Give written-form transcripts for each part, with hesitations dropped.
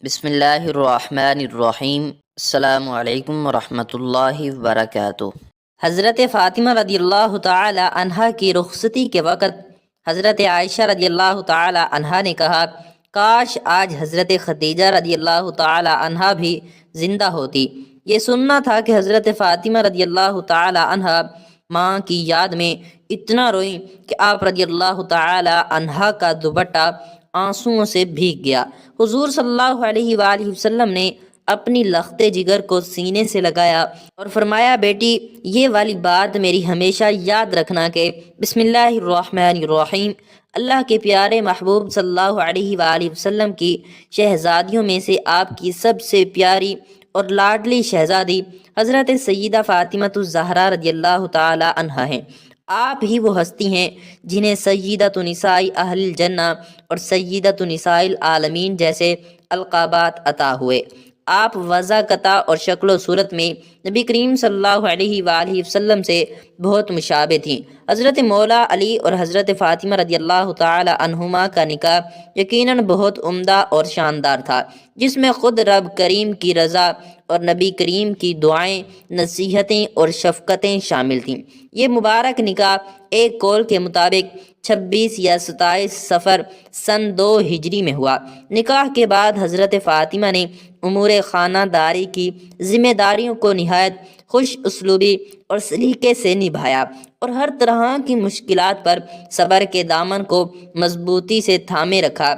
بسم اللہ الرحمن الرحیم۔ السلام علیکم ورحمۃ اللہ وبرکاتہ۔ حضرت فاطمہ رضی اللہ تعالی عنہا کی رخصتی کے وقت حضرت عائشہ رضی اللہ تعالی عنہا نے کہا، کاش آج حضرت خدیجہ رضی اللہ تعالی عنہا بھی زندہ ہوتی۔ یہ سننا تھا کہ حضرت فاطمہ رضی اللہ تعالی عنہا ماں کی یاد میں اتنا روئیں کہ آپ رضی اللہ تعالی عنہا کا دوپٹہ آنسوؤں سے بھیگ گیا۔ حضور صلی اللہ علیہ وآلہ وسلم نے اپنی لخت جگر کو سینے سے لگایا اور فرمایا، بیٹی یہ والی بات میری ہمیشہ یاد رکھنا کہ بسم اللہ الرحمن الرحیم اللہ کے پیارے محبوب صلی اللہ علیہ وآلہ وسلم کی شہزادیوں میں سے آپ کی سب سے پیاری اور لاڈلی شہزادی حضرت سیدہ فاطمہ الزہرا رضی اللہ تعالی عنہا ہیں۔ آپ ہی وہ ہستی ہیں جنہیں سیدۃ نساء اہل الجنہ اور سیدۃ نساء العالمین جیسے القابات عطا ہوئے۔ آپ وضع قطع اور شکل و صورت میں نبی کریم صلی اللہ علیہ وآلہ وسلم سے بہت مشابہ تھیں۔ حضرت مولا علی اور حضرت فاطمہ رضی اللہ تعالی عنہما کا نکاح یقیناً بہت عمدہ اور شاندار تھا، جس میں خود رب کریم کی رضا اور نبی کریم کی دعائیں، نصیحتیں اور شفقتیں شامل تھیں۔ یہ مبارک نکاح ایک قول کے مطابق 26 یا 27 صفر سن 2 ہجری میں ہوا۔ نکاح کے بعد حضرت فاطمہ نے امور خانہ داری کی ذمہ داریوں کو نہایت خوش اسلوبی اور سلیقے سے نبھایا اور ہر طرح کی مشکلات پر صبر کے دامن کو مضبوطی سے تھامے رکھا۔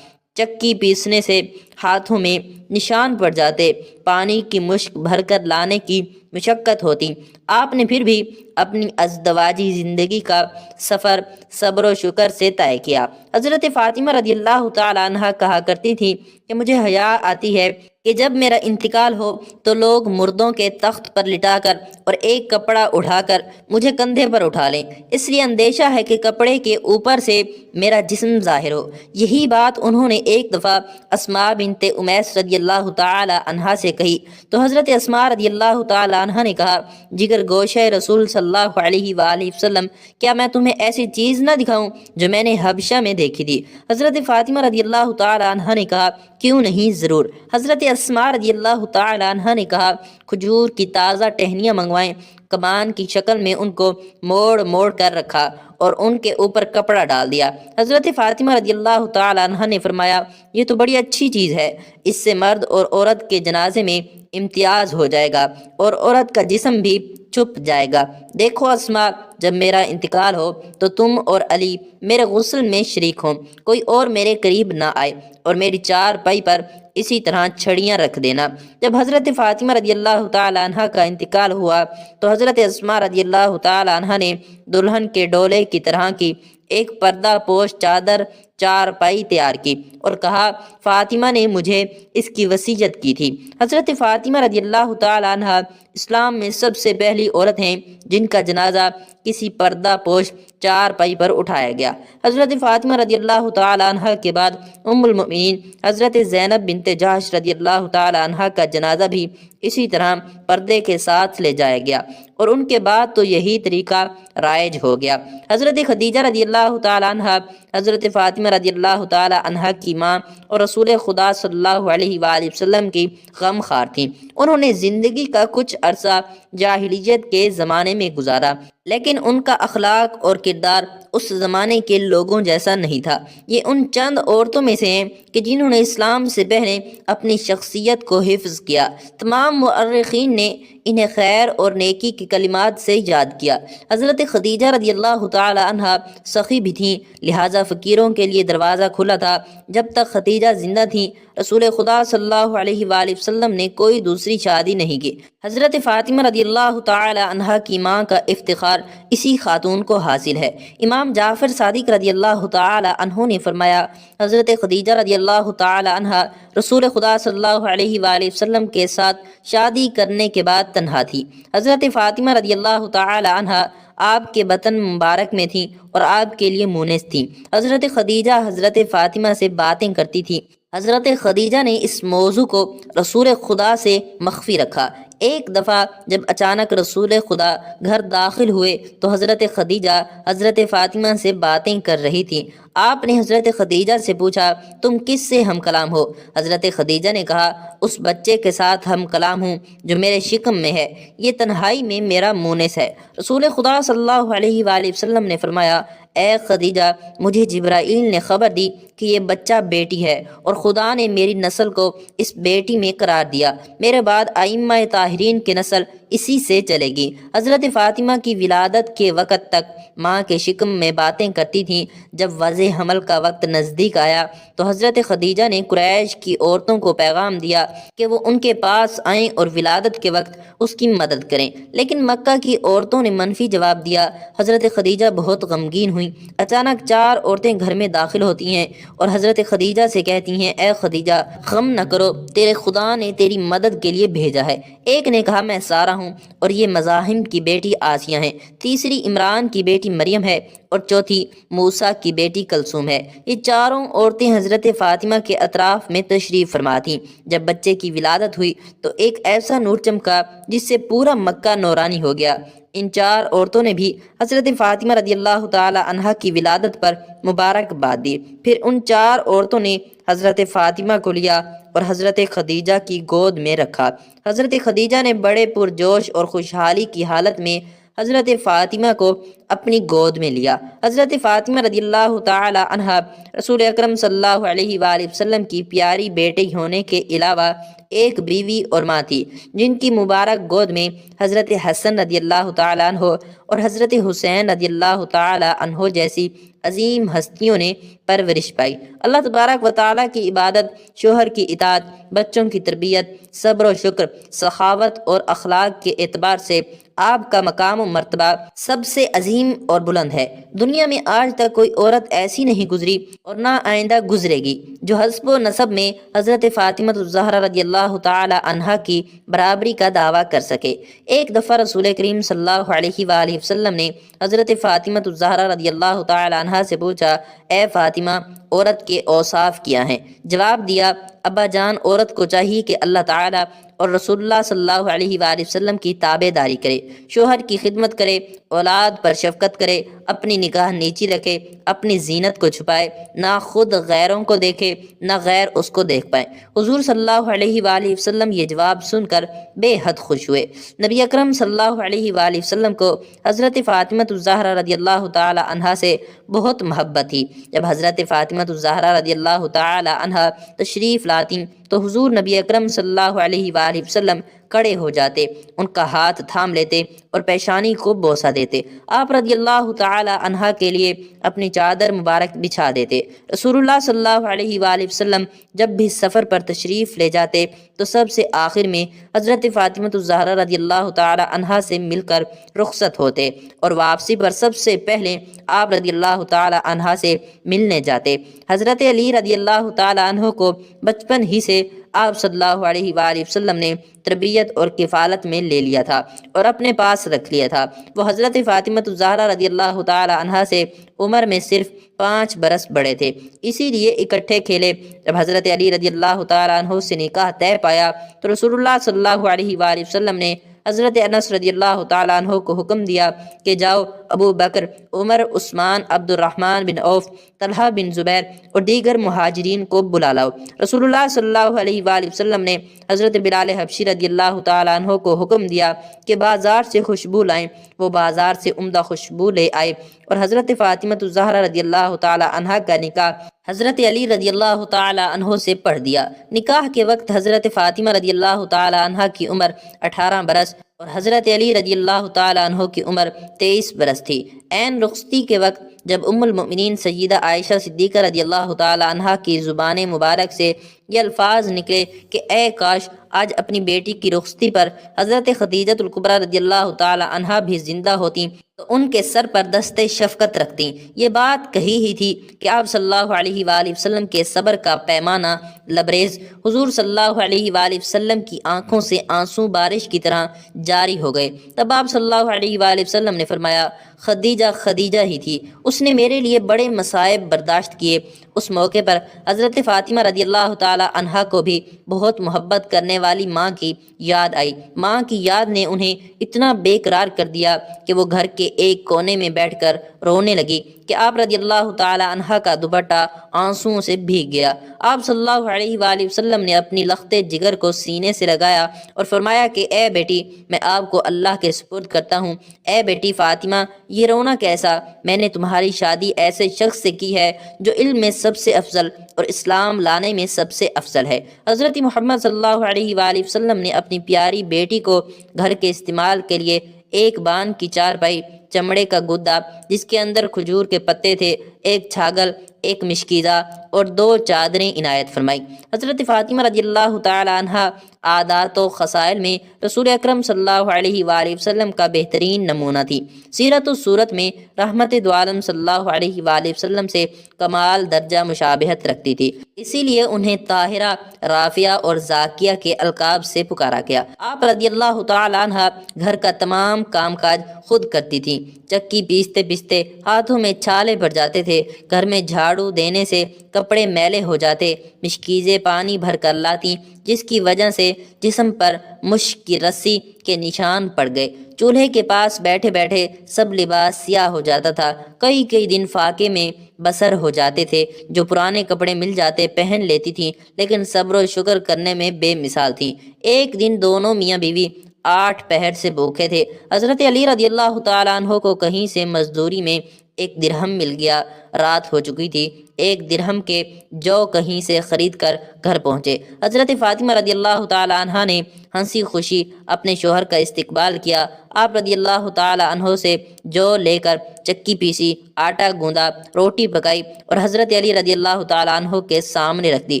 چکی پیسنے سے ہاتھوں میں نشان پڑ جاتے، پانی کی مشک بھر کر لانے کی مشقت ہوتی، آپ نے پھر بھی اپنی ازدواجی زندگی کا سفر صبر و شکر سے طے کیا۔ حضرت فاطمہ رضی اللہ تعالی عنہا کہا کرتی تھی کہ مجھے حیا آتی ہے کہ جب میرا انتقال ہو تو لوگ مردوں کے تخت پر لٹا کر اور ایک کپڑا اٹھا کر مجھے کندھے پر اٹھا لیں، اس لیے اندیشہ ہے کہ کپڑے کے اوپر سے میرا جسم ظاہر ہو۔ یہی بات انہوں نے ایک دفعہ اسماء بنت امیس رضی اللہ تعالی عنہا سے کہی تو حضرت اسماء رضی اللہ تعالی عنہا نے کہا، جگر گوشہ رسول صلی اللہ علیہ وآلہ وسلم، کیا میں تمہیں ایسی چیز نہ دکھاؤں جو میں نے حبشہ میں دیکھی تھی؟ حضرت فاطمہ رضی اللہ تعالی عنہا نے کہا، کیوں نہیں، ضرور۔ حضرت اسماء رضی اللہ تعالی عنہا نے کہا، کھجور کی تازہ ٹہنیاں منگوائیں۔ کمان کی شکل میں ان کو موڑ موڑ کر رکھا اور ان کے اوپر کپڑا ڈال دیا۔ حضرت فاطمہ رضی اللہ تعالی عنہا نے فرمایا، یہ تو بڑی اچھی چیز ہے، اس سے مرد اور عورت کے جنازے میں امتیاز ہو جائے گا اور عورت کا جسم بھی چھپ جائے گا۔ دیکھو اسماء، جب میرا انتقال ہو تو تم اور علی میرے غسل میں شریک ہوں، کوئی اور میرے قریب نہ آئے اور میری چارپائی پر اسی طرح چھڑیاں رکھ دینا۔ جب حضرت فاطمہ رضی اللہ تعالی عنہا کا انتقال ہوا تو حضرت اسماء رضی اللہ تعالی عنہا نے دلہن کے ڈولے کی طرح کی ایک پردہ پوش چادر چارپائی تیار کی اور کہا، فاطمہ نے مجھے اس کی وصیت کی تھی۔ حضرت فاطمہ رضی اللہ تعالی عنہا اسلام میں سب سے پہلی عورت ہیں جن کا جنازہ کسی پردہ پوش چارپائی پر اٹھایا گیا۔ حضرت فاطمہ رضی اللہ تعالی عنہا کے بعد ام المؤمنین حضرت زینب بنت جحش رضی اللہ تعالی عنہا کا جنازہ بھی اسی طرح پردے کے ساتھ لے جایا گیا اور ان کے بعد تو یہی طریقہ رائج ہو گیا۔ حضرت خدیجہ رضی اللہ تعالی عنہا حضرت فاطمہ رضی اللہ تعالی عنہا کی ماں اور رسول خدا صلی اللہ علیہ وآلہ وسلم کی غم خوار تھیں۔ انہوں نے زندگی کا کچھ عرصہ جاہلیت کے زمانے میں گزارا، لیکن ان کا اخلاق اور کردار اس زمانے کے لوگوں جیسا نہیں تھا۔ یہ ان چند عورتوں میں سے ہیں کہ جنہوں نے اسلام سے پہلے اپنی شخصیت کو حفظ کیا۔ تمام مورخین نے انہیں خیر اور نیکی کی کلمات سے یاد کیا۔ حضرت خدیجہ رضی اللہ تعالی عنہا سخی بھی تھیں، لہٰذا فقیروں کے لیے دروازہ کھلا تھا۔ جب تک خدیجہ زندہ تھیں رسول خدا صلی اللہ علیہ وآلہ وسلم نے کوئی دوسری شادی نہیں کی۔ حضرت فاطمہ رضی اللہ تعالی عنہا کی ماں کا افتخار اسی خاتون کو حاصل ہے۔ امام جعفر صادق رضی اللہ تعالی عنہ نے فرمایا، حضرت خدیجہ رضی اللہ تعالی عنہا رسول خدا صلی اللہ علیہ وآلہ وسلم کے ساتھ شادی کرنے کے بعد تنہا تھی۔ حضرت فاطمہ رضی اللہ تعالی عنہا آپ کے بطن مبارک میں تھیں اور آپ کے لیے مونس تھیں۔ حضرت خدیجہ حضرت فاطمہ سے باتیں کرتی تھیں۔ حضرت خدیجہ نے اس موضوع کو رسول خدا سے مخفی رکھا۔ ایک دفعہ جب اچانک رسول خدا گھر داخل ہوئے تو حضرت خدیجہ حضرت فاطمہ سے باتیں کر رہی تھیں۔ آپ نے حضرت خدیجہ سے پوچھا، تم کس سے ہم کلام ہو؟ حضرت خدیجہ نے کہا، اس بچے کے ساتھ ہم کلام ہوں جو میرے شکم میں ہے، یہ تنہائی میں میرا مونس ہے۔ رسول خدا صلی اللہ علیہ وآلہ وسلم نے فرمایا، اے خدیجہ، مجھے جبرائیل نے خبر دی کہ یہ بچہ بیٹی ہے اور خدا نے میری نسل کو اس بیٹی میں قرار دیا، میرے بعد ائمہ طاہرین کی نسل اسی سے چلے گی۔ حضرت فاطمہ کی ولادت کے وقت تک ماں کے شکم میں باتیں کرتی تھیں۔ جب وضع حمل کا وقت نزدیک آیا تو حضرت خدیجہ نے قریش کی عورتوں کو پیغام دیا کہ وہ ان کے پاس آئیں اور ولادت کے وقت اس کی مدد کریں، لیکن مکہ کی عورتوں نے منفی جواب دیا۔ حضرت خدیجہ بہت غمگین ہوئیں۔ اچانک 4 عورتیں گھر میں داخل ہوتی ہیں اور حضرت خدیجہ سے کہتی ہیں، اے خدیجہ، غم نہ کرو، تیرے خدا نے تیری مدد کے لیے بھیجا ہے۔ ایک نے کہا، میں سارہ ہوں اور یہ مزاحم کی بیٹی آسیہ ہیں، تیسری عمران کی بیٹی مریم ہے اور چوتھی موسیٰ کی بیٹی کلثوم ہے۔ یہ چاروں عورتیں حضرت فاطمہ کے اطراف میں تشریف فرما تھیں۔ جب بچے کی ولادت ہوئی تو ایک ایسا نور چمکا جس سے پورا مکہ نورانی ہو گیا۔ ان 4 عورتوں نے بھی حضرت فاطمہ رضی اللہ تعالی عنہا کی ولادت پر مبارکباد دی۔ پھر ان 4 عورتوں نے حضرت فاطمہ کو لیا اور حضرت خدیجہ کی گود میں رکھا۔ حضرت خدیجہ نے بڑے پرجوش اور خوشحالی کی حالت میں حضرت فاطمہ کو اپنی گود میں لیا۔ حضرت فاطمہ رضی اللہ تعالی عنہا رسول اکرم صلی اللہ علیہ وآلہ وسلم کی پیاری بیٹی ہونے کے علاوہ ایک بیوی اور ماں تھی، جن کی مبارک گود میں حضرت حسن رضی اللہ تعالی عنہ اور حضرت حسین رضی اللہ تعالی عنہ جیسی عظیم ہستیوں نے پرورش پائی۔ اللہ تبارک و تعالیٰ کی عبادت، شوہر کی اطاعت، بچوں کی تربیت، صبر و شکر، سخاوت اور اخلاق کے اعتبار سے آپ کا مقام و مرتبہ سب سے عظیم اور بلند ہے۔ دنیا میں آج تک کوئی عورت ایسی نہیں گزری اور نہ آئندہ گزرے گی جو حسب و نسب میں حضرت فاطمہ الزہرا رضی اللہ تعالی عنہا کی برابری کا دعویٰ کر سکے۔ ایک دفعہ رسول کریم صلی اللہ علیہ وآلہ وسلم نے حضرت فاطمہ الزہرا رضی اللہ تعالی عنہا سے پوچھا، اے فاطمہ، عورت کے اوصاف کیا ہیں؟ جواب دیا، ابا جان، عورت کو چاہیے کہ اللہ تعالیٰ اور رسول اللہ صلی اللہ علیہ وآلہ وسلم کی تابع داری کرے، شوہر کی خدمت کرے، اولاد پر شفقت کرے، اپنی نگاہ نیچی رکھے، اپنی زینت کو چھپائے، نہ خود غیروں کو دیکھے نہ غیر اس کو دیکھ پائیں۔ حضور صلی اللہ علیہ وآلہ وسلم یہ جواب سن کر بے حد خوش ہوئے۔ نبی اکرم صلی اللہ علیہ وآلہ وسلم کو حضرت فاطمہ الزہرا رضی اللہ تعالی عنہا سے بہت محبت تھی۔ جب حضرت فاطمہ الزہرا رضی اللہ تعالی عنہا تشریف لاتی تو حضور نبی اکرم صلی اللہ علیہ وآلہ وسلم کھڑے ہو جاتے، ان کا ہاتھ تھام لیتے اور پیشانی کو بوسہ دیتے۔ آپ رضی اللہ تعالی عنہا کے لیے اپنی چادر مبارک بچھا دیتے۔ رسول اللہ صلی اللہ علیہ وآلہ وسلم جب بھی سفر پر تشریف لے جاتے تو سب سے آخر میں حضرت فاطمہ الزہرا رضی اللہ تعالی عنہا سے مل کر رخصت ہوتے اور واپسی پر سب سے پہلے آپ رضی اللہ تعالی عنہا سے ملنے جاتے۔ حضرت علی رضی اللہ تعالی عنہ کو بچپن ہی سے آپ صلی اللہ علیہ وآلہ وسلم نے تربیت اور کفالت میں لے لیا تھا اور اپنے پاس رکھ لیا تھا۔ وہ حضرت فاطمہ الزہرا رضی اللہ تعالی عنہا سے عمر میں صرف 5 برس بڑے تھے، اسی لیے اکٹھے کھیلے۔ جب حضرت علی رضی اللہ تعالی عنہ سے نکاح طے پایا تو رسول اللہ صلی اللہ علیہ وآلہ وسلم نے حضرت انس رضی اللہ تعالی عنہ کو حکم دیا کہ جاؤ، ابو بکر، عمر، عثمان، عبد الرحمن بن عوف، طلحہ بن زبیر اور دیگر مہاجرین کو بلا لاؤ۔ رسول اللہ صلی اللہ علیہ وآلہ وسلم نے حضرت بلال حبشی رضی اللہ تعالی عنہ کو حکم دیا کہ بازار سے خوشبو لائیں۔ وہ بازار سے عمدہ خوشبو لے آئے اور حضرت فاطمہ الزہرا رضی اللہ تعالی عنہا کا نکاح حضرت علی رضی اللہ تعالی عنہ سے پڑھ دیا۔ نکاح کے وقت حضرت فاطمہ رضی اللہ تعالی عنہا کی عمر 18 برس اور حضرت علی رضی اللہ تعالی عنہ کی عمر 23 برس تھی۔ عین رخصتی کے وقت جب ام المؤمنین سیدہ عائشہ صدیقہ رضی اللہ تعالی عنہا کی زبان مبارک سے یہ الفاظ نکلے کہ اے کاش آج اپنی بیٹی کی رخصتی پر حضرت خدیجہ الکبریٰ رضی اللہ تعالی عنہا بھی زندہ ہوتی تو ان کے سر پر دستے شفقت رکھتیں۔ یہ بات کہی ہی تھی کہ آپ صلی اللہ علیہ وآلہ وسلم کے صبر کا پیمانہ لبریز حضور صلی اللہ علیہ وآلہ وسلم کی آنکھوں سے آنسو بارش کی طرح جاری ہو گئے۔ تب آپ صلی اللہ علیہ وآلہ وسلم نے فرمایا، خدیجہ خدیجہ ہی تھی، اس نے میرے لیے بڑے مصائب برداشت کیے۔ اس موقع پر حضرت فاطمہ رضی اللہ تعالی عنہا کو بھی بہت محبت کرنے والی ماں کی یاد آئی۔ ماں کی یاد نے انہیں اتنا بے قرار کر دیا کہ وہ گھر کے ایک کونے میں بیٹھ کر رونے لگی کہ آپ رضی اللہ تعالی عنہا کا دوپٹہ آنسوؤں سے بھیگ گیا۔ آپ صلی اللہ علیہ وآلہ وسلم نے اپنی لخت جگر کو سینے سے لگایا اور فرمایا کہ اے بیٹی، میں آپ کو اللہ کے سپرد کرتا ہوں۔ اے بیٹی فاطمہ، یہ رونا کیسا؟ میں نے تمہاری شادی ایسے شخص سے کی ہے جو علم میں سب سے افضل اور اسلام لانے میں سب سے افضل ہے۔ حضرت محمد صلی اللہ علیہ وآلہ وسلم نے اپنی پیاری بیٹی کو گھر کے استعمال کے لیے ایک بان کی چارپائی، چمڑے کا گدا جس کے اندر کھجور کے پتے تھے، ایک چھاگل، ایک مشکیزہ اور 2 چادریں عنایت فرمائی۔ حضرت فاطمہ رضی اللہ تعالی عنہا عادات و خصائل میں رسول اکرم صلی اللہ علیہ وآلہ وسلم کا بہترین نمونہ تھی۔ سیرت و صورت میں رحمت دو عالم صلی اللہ علیہ وآلہ وسلم سے کمال درجہ مشابہت رکھتی تھی، اسی لیے انہیں طاہرہ، رافعہ اور زاکیہ کے القاب سے پکارا گیا۔ آپ رضی اللہ تعالی عنہ گھر کا تمام کام کاج خود کرتی تھیں۔ چکی پیستے پیستے ہاتھوں میں چھالے پڑ جاتے تھے، گھر میں جھاڑو دینے سے کپڑے میلے ہو جاتے، مشکیزیں پانی بھر کر لاتی جس کی وجہ سے جسم پر مشک کی رسی کے نشان پڑ گئے۔ چولہے کے پاس بیٹھے بیٹھے سب لباس سیاہ ہو جاتا تھا، کئی دن فاقے میں بسر ہو جاتے تھے۔ جو پرانے کپڑے مل جاتے پہن لیتی تھیں، لیکن صبر و شکر کرنے میں بے مثال تھیں۔ ایک دن دونوں میاں بیوی 8 پہر سے بھوکے تھے۔ حضرت علی رضی اللہ تعالیٰ عنہ کو کہیں سے مزدوری میں 1 درہم مل گیا، رات ہو چکی تھی۔ 1 درہم کے جو کہیں سے خرید کر گھر پہنچے۔ حضرت فاطمہ رضی اللہ تعالی عنہا نے ہنسی خوشی اپنے شوہر کا استقبال کیا۔ آپ رضی اللہ تعالی عنہ سے جو لے کر چکی پیسی، آٹا گوندا، روٹی پکائی اور حضرت علی رضی اللہ تعالی عنہ کے سامنے رکھ دی۔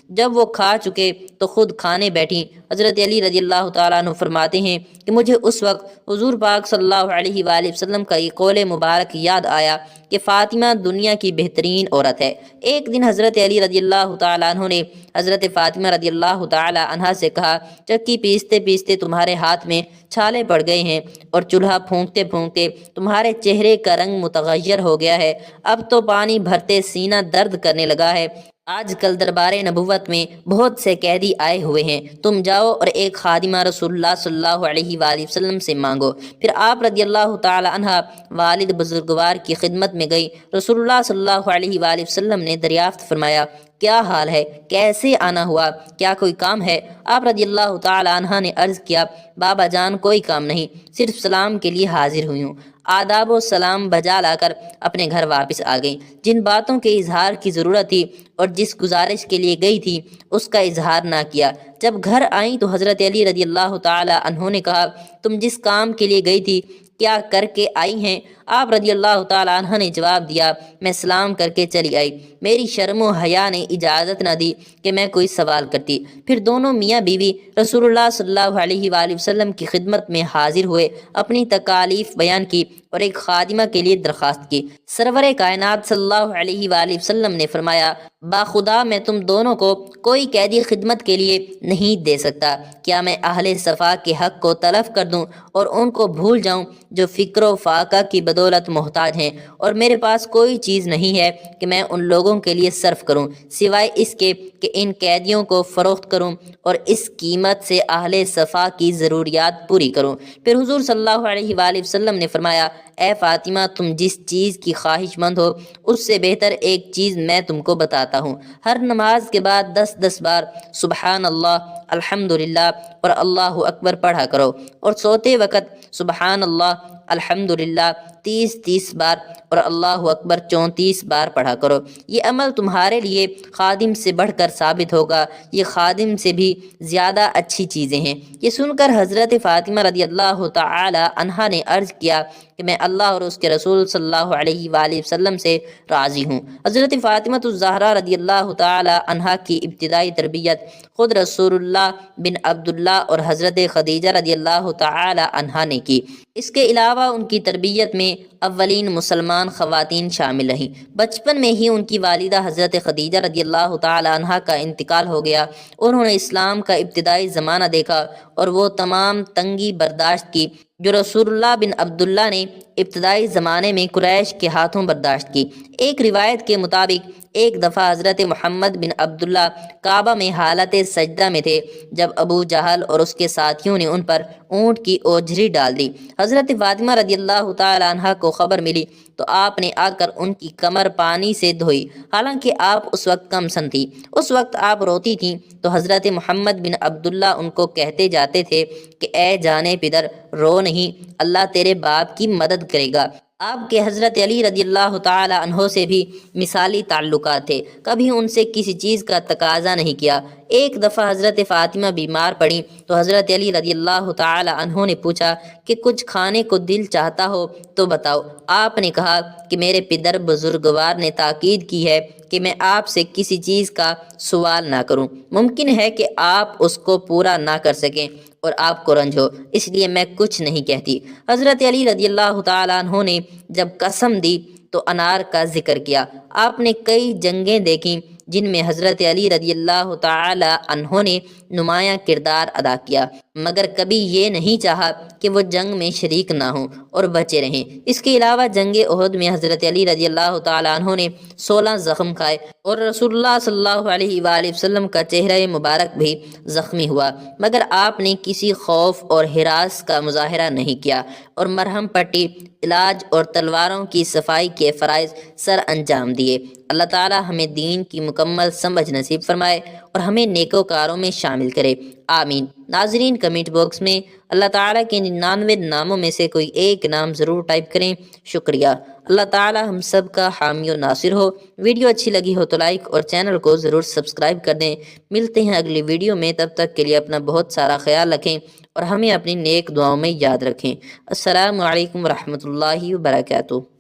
جب وہ کھا چکے تو خود کھانے بیٹھیں۔ حضرت علی رضی اللہ تعالیٰ عنہ فرماتے ہیں کہ مجھے اس وقت حضور پاک صلی اللہ علیہ وآلہ وسلم کا یہ قول مبارک یاد آیا کہ فاطمہ دنیا کی بہترین عورت ہے۔ ایک دن حضرت علی رضی اللہ تعالیٰ عنہ نے حضرت فاطمہ رضی اللہ تعالیٰ عنہ سے کہا، چکی پیستے پیستے تمہارے ہاتھ میں چھالے پڑ گئے ہیں اور چولہا پھونکتے پھونکتے تمہارے چہرے کا رنگ متغیر ہو گیا ہے، اب تو پانی بھرتے سینہ درد کرنے لگا ہے۔ آج کل دربار نبوت میں بہت سے قیدی آئے ہوئے ہیں، تم جاؤ اور ایک خادمہ رسول اللہ صلی اللہ علیہ وآلہ وسلم سے مانگو۔ پھر آپ رضی اللہ تعالی عنہ والد بزرگوار کی خدمت میں گئی۔ رسول اللہ صلی اللہ علیہ وآلہ وسلم نے دریافت فرمایا، کیا حال ہے؟ کیسے آنا ہوا؟ کیا کوئی کام ہے؟ آپ رضی اللہ تعالی عنہ نے عرض کیا، بابا جان کوئی کام نہیں، صرف سلام کے لیے حاضر ہوئی ہوں۔ آداب و سلام بجا لا کر اپنے گھر واپس آ گئی۔ جن باتوں کے اظہار کی ضرورت تھی اور جس گزارش کے لیے گئی تھی اس کا اظہار نہ کیا۔ جب گھر آئیں تو حضرت علی رضی اللہ تعالی عنہ نے کہا، تم جس کام کے لیے گئی تھی کیا کر کے آئی ہیں؟ آپ رضی اللہ تعالی عنہ نے جواب دیا، میں سلام کر کے چلی آئی، میری شرم و حیا نے اجازت نہ دی کہ میں کوئی سوال کرتی۔ پھر دونوں میاں بیوی رسول اللہ صلی اللہ علیہ وآلہ وسلم کی خدمت میں حاضر ہوئے، اپنی تکالیف بیان کی اور ایک خادمہ کے لیے درخواست کی۔ سرور کائنات صلی اللہ علیہ وآلہ وسلم نے فرمایا، باخدا میں تم دونوں کو کوئی قیدی خدمت کے لیے نہیں دے سکتا، کیا میں اہل صفا کے حق کو تلف کر دوں اور ان کو بھول جاؤں جو فکر و فاقہ کی بدولت محتاج ہیں، اور میرے پاس کوئی چیز نہیں ہے کہ میں ان لوگوں کے لیے صرف کروں سوائے اس کے کہ ان قیدیوں کو فروخت کروں اور اس قیمت سے اہل صفا کی ضروریات پوری کروں۔ پھر حضور صلی اللہ علیہ وآلہ وسلم نے فرمایا، اے فاطمہ، تم جس چیز کی خواہش مند ہو اس سے بہتر ایک چیز میں تم کو بتاتا ہوں۔ ہر نماز کے بعد 10 بار سبحان اللہ، الحمدللہ اور اللہ اکبر پڑھا کرو، اور سوتے وقت سبحان اللہ، الحمدللہ 30 بار اور اللہ اکبر 34 بار پڑھا کرو۔ یہ عمل تمہارے لیے خادم سے بڑھ کر ثابت ہوگا، یہ خادم سے بھی زیادہ اچھی چیزیں ہیں۔ یہ سن کر حضرت فاطمہ رضی اللہ تعالی عنہا نے عرض کیا کہ میں اللہ اور اس کے رسول صلی اللہ علیہ وآلہ وسلم سے راضی ہوں۔ حضرت فاطمہ الزہرا رضی اللہ تعالی عنہا کی ابتدائی تربیت خود رسول اللہ بن عبداللہ اور حضرت خدیجہ رضی اللہ تعالی عنہا نے کی۔ اس کے علاوہ ان کی تربیت میں اولین مسلمان خواتین شامل رہیں۔ بچپن میں ہی ان کی والدہ حضرت خدیجہ رضی اللہ تعالی عنہ کا انتقال ہو گیا۔ انہوں نے اسلام کا ابتدائی زمانہ دیکھا اور وہ تمام تنگی برداشت کی جو رسول اللہ بن عبداللہ نے ابتدائی زمانے میں قریش کے ہاتھوں برداشت کی۔ ایک روایت کے مطابق ایک دفعہ حضرت محمد بن عبداللہ کعبہ میں حالت سجدہ میں تھے جب ابو جہل اور اس کے ساتھیوں نے ان پر اونٹ کی اوجھری ڈال دی۔ حضرت فاطمہ رضی اللہ تعالی عنہ کو خبر ملی تو آپ نے آ کر ان کی کمر پانی سے دھوئی، حالانکہ آپ اس وقت کم سن تھی۔ اس وقت آپ روتی تھیں تو حضرت محمد بن عبداللہ ان کو کہتے جاتے تھے کہ اے جانے پدر رو نہیں، اللہ تیرے باپ کی مدد کرے گا۔ آپ کے حضرت علی رضی اللہ تعالی عنہ سے بھی مثالی تعلقات تھے، کبھی ان سے کسی چیز کا تقاضا نہیں کیا۔ ایک دفعہ حضرت فاطمہ بیمار پڑیں تو حضرت علی رضی اللہ تعالی عنہ نے پوچھا کہ کچھ کھانے کو دل چاہتا ہو تو بتاؤ۔ آپ نے کہا کہ میرے پدر بزرگوار نے تاکید کی ہے کہ میں آپ سے کسی چیز کا سوال نہ کروں، ممکن ہے کہ آپ اس کو پورا نہ کر سکیں اور آپ کو رنج ہو، اس لیے میں کچھ نہیں کہتی۔ حضرت علی رضی اللہ تعالیٰ عنہ نے جب قسم دی تو انار کا ذکر کیا۔ آپ نے کئی جنگیں دیکھیں جن میں حضرت علی رضی اللہ تعالی عنہ نے نمایاں کردار ادا کیا، مگر کبھی یہ نہیں چاہا کہ وہ جنگ میں شریک نہ ہوں اور بچے رہیں۔ اس کے علاوہ جنگ احد میں حضرت علی رضی اللہ تعالی عنہ نے 16 زخم کھائے اور رسول اللہ صلی اللہ علیہ وآلہ وسلم کا چہرہ مبارک بھی زخمی ہوا، مگر آپ نے کسی خوف اور ہراس کا مظاہرہ نہیں کیا اور مرہم پٹی، علاج اور تلواروں کی صفائی کے فرائض سر انجام دیے۔ اللہ تعالی ہمیں دین کی مکمل سمجھ نصیب فرمائے اور ہمیں نیکوکاروں میں شامل کرے، آمین۔ ناظرین، کمنٹ باکس میں اللہ تعالیٰ کے 99 ناموں میں سے کوئی ایک نام ضرور ٹائپ کریں، شکریہ۔ اللہ تعالیٰ ہم سب کا حامی و ناصر ہو۔ ویڈیو اچھی لگی ہو تو لائک اور چینل کو ضرور سبسکرائب کر دیں۔ ملتے ہیں اگلی ویڈیو میں، تب تک کے لیے اپنا بہت سارا خیال رکھیں اور ہمیں اپنی نیک دعاؤں میں یاد رکھیں۔ السلام علیکم ورحمۃ اللہ وبرکاتہ۔